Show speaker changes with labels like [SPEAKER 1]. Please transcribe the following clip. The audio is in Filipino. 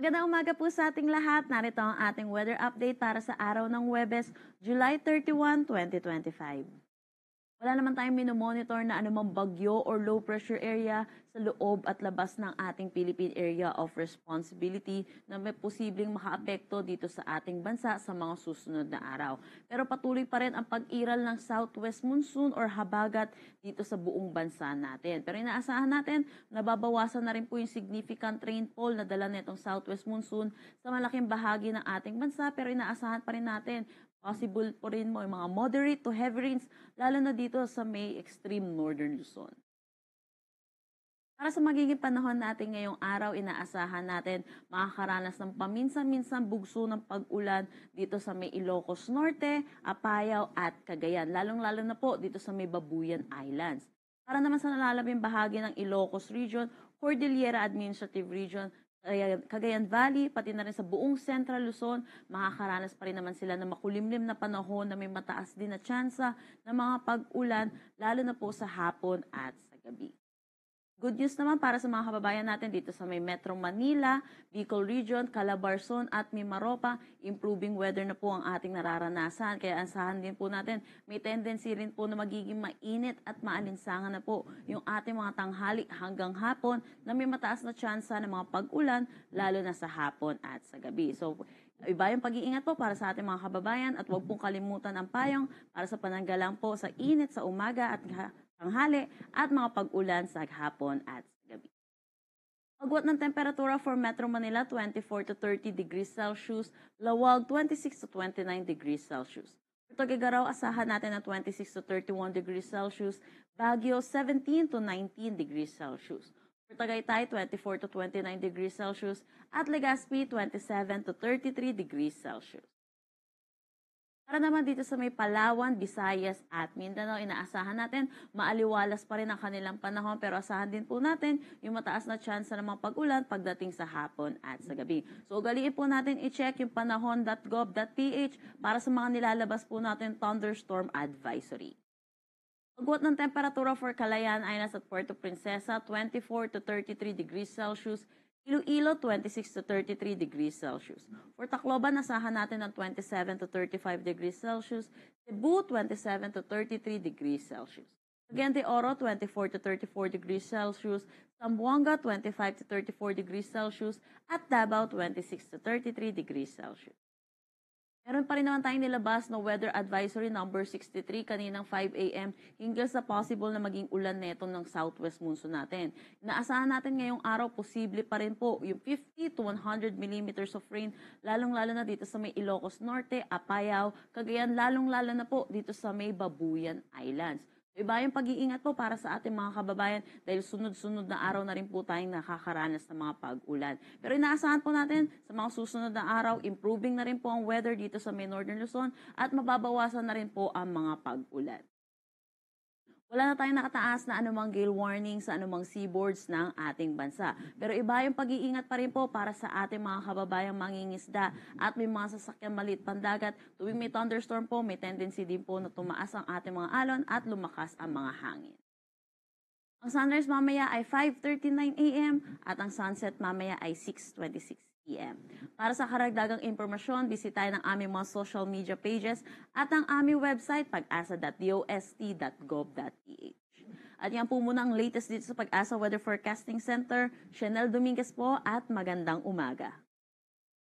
[SPEAKER 1] Magandang umaga po sa ating lahat. Narito ang ating weather update para sa araw ng Huwebes, July 31, 2025. Wala naman tayong minomonitor na anumang bagyo or low pressure area sa loob at labas ng ating Philippine Area of Responsibility na may posibleng makaapekto dito sa ating bansa sa mga susunod na araw. Pero patuloy pa rin ang pag-iral ng southwest monsoon or habagat dito sa buong bansa natin. Pero inaasahan natin, nababawasan na rin po yung significant rainfall na dala nitong southwest monsoon sa malaking bahagi ng ating bansa. Pero inaasahan pa rin natin possible po rin mo yung mga moderate to heavy rains, lalo na dito sa may extreme northern Luzon. Para sa magiging panahon natin ngayong araw, inaasahan natin makakaranas ng paminsan-minsan bugso ng pag-ulan dito sa may Ilocos Norte, Apayao at Cagayan, lalong-lalo na po dito sa may Babuyan Islands. Para naman sa nalalabing bahagi ng Ilocos Region, Cordillera Administrative Region, Cagayan Valley, pati na rin sa buong Central Luzon, makakaranas pa rin naman sila ng makulimlim na panahon na may mataas din na tsansa ng mga pag-ulan, lalo na po sa hapon at sa gabi. Good news naman para sa mga kababayan natin dito sa may Metro Manila, Bicol Region, Calabarzon at Mimaropa. Improving weather na po ang ating nararanasan. Kaya asahan din po natin, may tendency rin po na magiging mainit at maalinsangan na po yung ating mga tanghali hanggang hapon na may mataas na tsansa ng mga pag-ulan, lalo na sa hapon at sa gabi. So, iba yung pag-iingat po para sa ating mga kababayan at huwag pong kalimutan ang payong para sa pananggalang po sa init sa umaga at tanghali at mga pag-ulan sa hapon at sa gabi. Pagwat ng temperatura for Metro Manila, 24 to 30 degrees Celsius, Lawag, 26 to 29 degrees Celsius. For Tuguegarao, asahan natin na 26 to 31 degrees Celsius, Baguio, 17 to 19 degrees Celsius. For Tagaytay, 24 to 29 degrees Celsius, at Legazpi, 27 to 33 degrees Celsius. Para naman dito sa may Palawan, Visayas at Mindanao, inaasahan natin maaliwalas pa rin ang kanilang panahon pero asahan din po natin yung mataas na tsansa ng mga pag-ulan pagdating sa hapon at sa gabi. So ugaliin po natin i-check yung panahon.gov.ph para sa mga nilalabas po natin thunderstorm advisory. Pagwat ng temperatura for Calayan Islands at Puerto Princesa, 24 to 33 degrees Celsius, Iloilo, 26 to 33 degrees Celsius. For Tacloban, asahan natin ng 27 to 35 degrees Celsius. Cebu, 27 to 33 degrees Celsius. Cagayan de Oro, 24 to 34 degrees Celsius. Zamboanga, 25 to 34 degrees Celsius. At Davao, 26 to 33 degrees Celsius. Meron pa rin naman tayong nilabas na weather advisory number 63 kaninang 5 a.m. hinggil sa possible na maging ulan neto ng southwest monsoon natin. Inaasahan natin ngayong araw, posible pa rin po yung 50 to 100 millimeters of rain, lalong-lalo na dito sa may Ilocos Norte, Apayao, Cagayan, lalong-lalo na po dito sa may Babuyan Islands. Iba yung pag-iingat po para sa ating mga kababayan dahil sunod-sunod na araw na rin po tayong nakakaranas ng mga pag-ulan. Pero inaasahan po natin sa mga susunod na araw, improving na rin po ang weather dito sa may Northern Luzon at mababawasan na rin po ang mga pag-ulan. Wala na tayong nakataas na anumang gale warning sa anumang seaboards ng ating bansa. Pero iba yung pag-iingat pa rin po para sa ating mga kababayang mangingisda at may mga sasakyan maliit pandagat. Tuwing may thunderstorm po, may tendency din po na tumaas ang ating mga alon at lumakas ang mga hangin. Ang sunrise mamaya ay 5:39 a.m. at ang sunset mamaya ay 6:26 p.m. Para sa karagdagang impormasyon, bisitahin ang aming mga social media pages at ang aming website pag-asa.dost.gov.ph. At yan po muna ang latest dito sa Pag-asa Weather Forecasting Center. Chanel Dominguez po at magandang umaga.